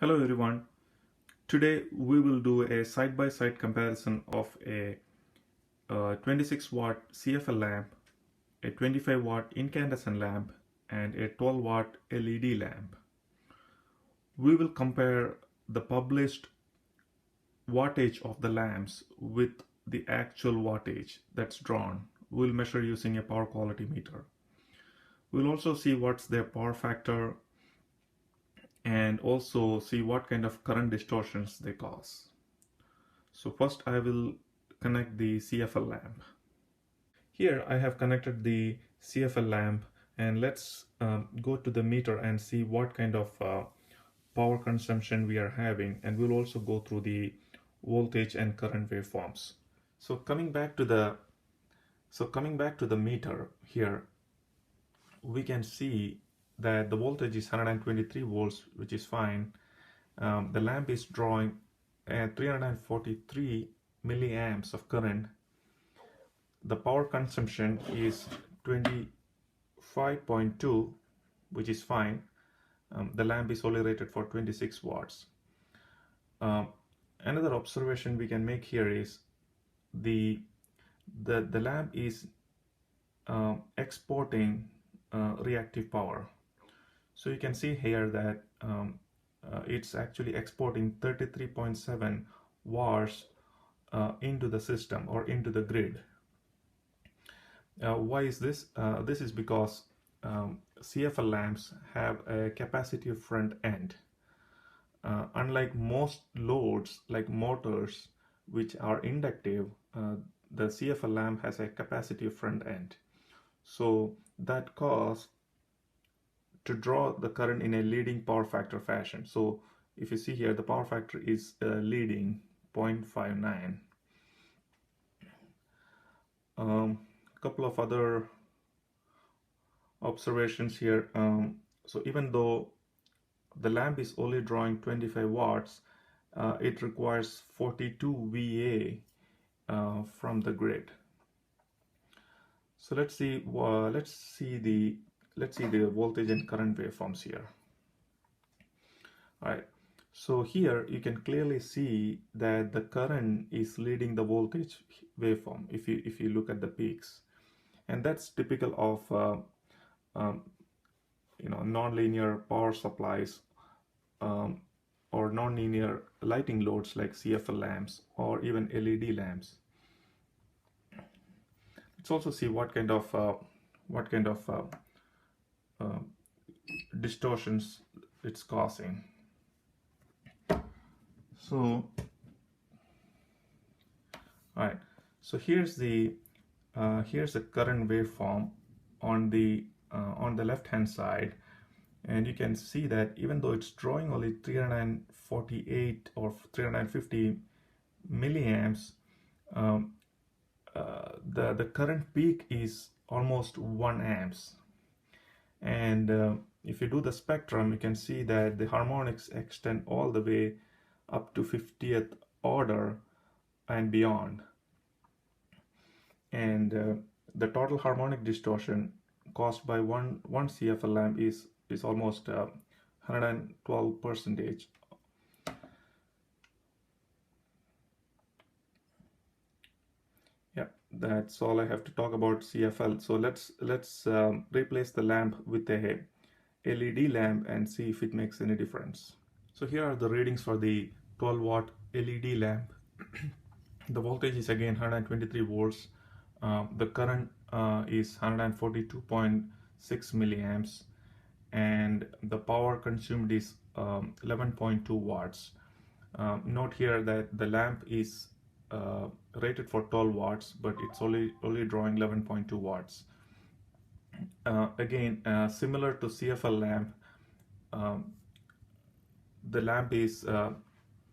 Hello everyone. Today we will do a side-by-side comparison of a 26 watt CFL lamp, a 25 watt incandescent lamp, and a 12 watt LED lamp. We will compare the published wattage of the lamps with the actual wattage that's drawn. We'll measure using a power quality meter. We'll also see what's their power factor and also see what kind of current distortions they cause. So first I will connect the CFL lamp. Here I have connected the CFL lamp, and let's go to the meter and see what kind of power consumption we are having, and we'll also go through the voltage and current waveforms. So coming back to the meter here, we can see that the voltage is 123 volts, which is fine. The lamp is drawing 343 milliamps of current. The power consumption is 25.2, which is fine. The lamp is only rated for 26 watts. Another observation we can make here is the lamp is exporting reactive power. So you can see here that it's actually exporting 33.7 Vars into the system or into the grid. Why is this? This is because CFL lamps have a capacitive front end. Unlike most loads like motors, which are inductive, the CFL lamp has a capacitive front end. So that causes to draw the current in a leading power factor fashion. So if you see here, the power factor is leading 0.59. Couple of other observations here. So even though the lamp is only drawing 25 watts, it requires 42 VA from the grid. So let's see the voltage and current waveforms here. All right. So here you can clearly see that the current is leading the voltage waveform if you look at the peaks, and that's typical of nonlinear power supplies or nonlinear lighting loads like CFL lamps or even LED lamps. Let's also see what kind of distortions it's causing. So, all right. So here's the current waveform on the left hand side, and you can see that even though it's drawing only 348 or 350 milliamps, the current peak is almost 1 amps. And if you do the spectrum, you can see that the harmonics extend all the way up to 50th order and beyond. And the total harmonic distortion caused by one CFL lamp is almost 112%. Yeah, that's all I have to talk about CFL. So let's replace the lamp with a LED lamp and see if it makes any difference. So here are the readings for the 12 watt LED lamp. The voltage is again 123 volts. The current is 142.6 milliamps, and the power consumed is 11.2 watts. Note here that the lamp is rated for 12 watts, but it's only drawing 11.2 watts. Again, similar to CFL lamp, the lamp is a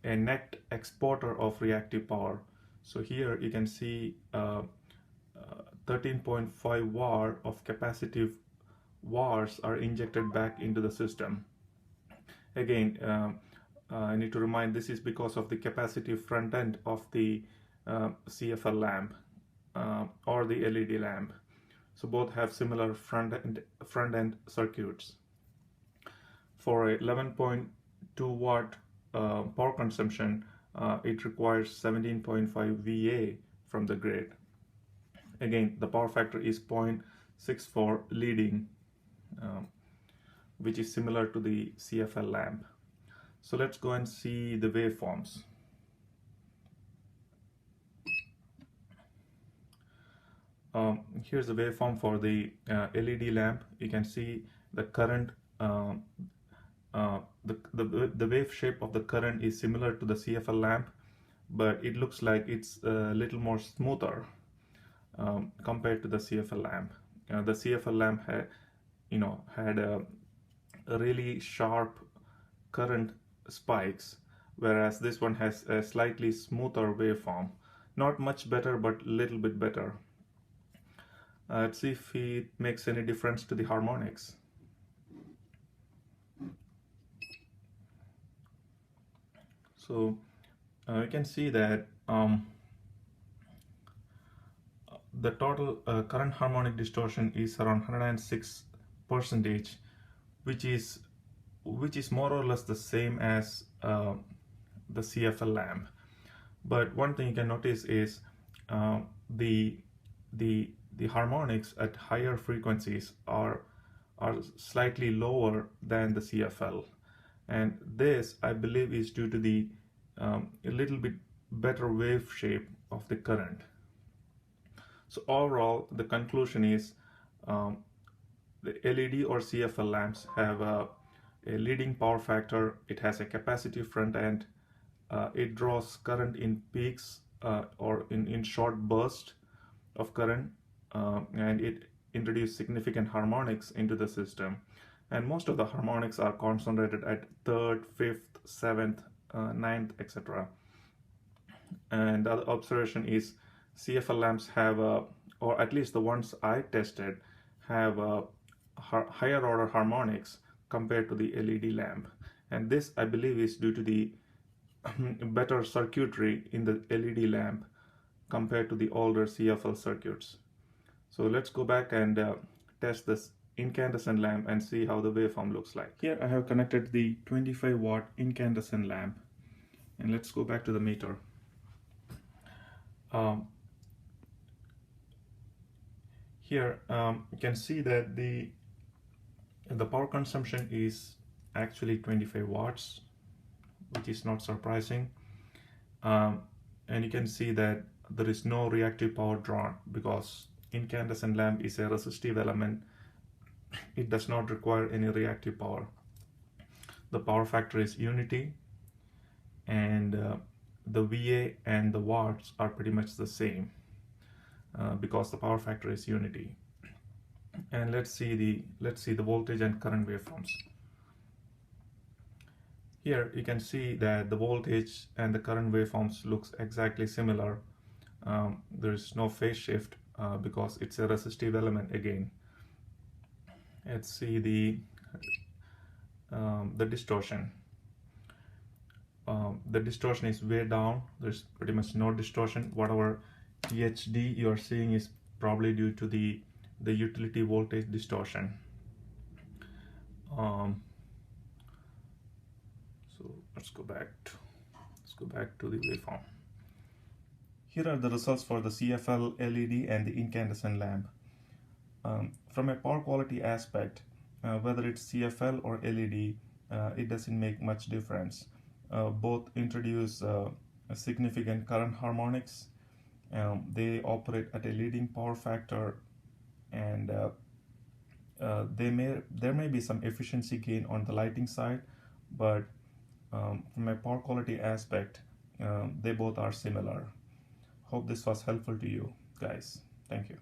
net exporter of reactive power. So here you can see 13.5 var of capacitive Vars are injected back into the system. Again, I need to remind, this is because of the capacitive front end of the CFL lamp or the LED lamp. So both have similar front end circuits. For a 11.2 2 watt power consumption, it requires 17.5 VA from the grid. Again, the power factor is 0.64 leading, which is similar to the CFL lamp. So let's go and see the waveforms. Here's the waveform for the LED lamp. You can see the current, the wave shape of the current is similar to the CFL lamp, but it looks like it's a little more smoother compared to the CFL lamp. The CFL lamp had a really sharp current spikes, whereas this one has a slightly smoother waveform. Not much better, but a little bit better. Let's see if it makes any difference to the harmonics. So you can see that the total current harmonic distortion is around 106%, which is more or less the same as the CFL lamp. But one thing you can notice is the harmonics at higher frequencies are slightly lower than the CFL, and this I believe is due to the a little bit better wave shape of the current. So overall, the conclusion is the LED or CFL lamps have a leading power factor. It has a capacitive front end. It draws current in peaks or in short bursts of current, and it introduces significant harmonics into the system. And most of the harmonics are concentrated at 3rd, 5th, 7th, 9th, etc. And the other observation is CFL lamps have, or at least the ones I tested, have higher order harmonics compared to the LED lamp. And this, I believe, is due to the better circuitry in the LED lamp compared to the older CFL circuits. So let's go back and test this incandescent lamp and see how the waveform looks like. Here I have connected the 25 watt incandescent lamp, and let's go back to the meter. Here you can see that the power consumption is actually 25 watts, which is not surprising. And you can see that there is no reactive power drawn because incandescent lamp is a resistive element. It does not require any reactive power. The power factor is unity, and the VA and the watts are pretty much the same because the power factor is unity. And let's see the voltage and current waveforms. Here you can see that the voltage and the current waveforms looks exactly similar. There is no phase shift because it's a resistive element again. Let's see the distortion. The distortion is way down. There's pretty much no distortion. Whatever IThd you are seeing is probably due to the utility voltage distortion. So let's go back to the waveform. Here are the results for the CFL LED and the incandescent lamp. From a power quality aspect, whether it's CFL or LED, it doesn't make much difference. Both introduce a significant current harmonics. They operate at a leading power factor, and there may be some efficiency gain on the lighting side, but from a power quality aspect, they both are similar. Hope this was helpful to you guys. Thank you.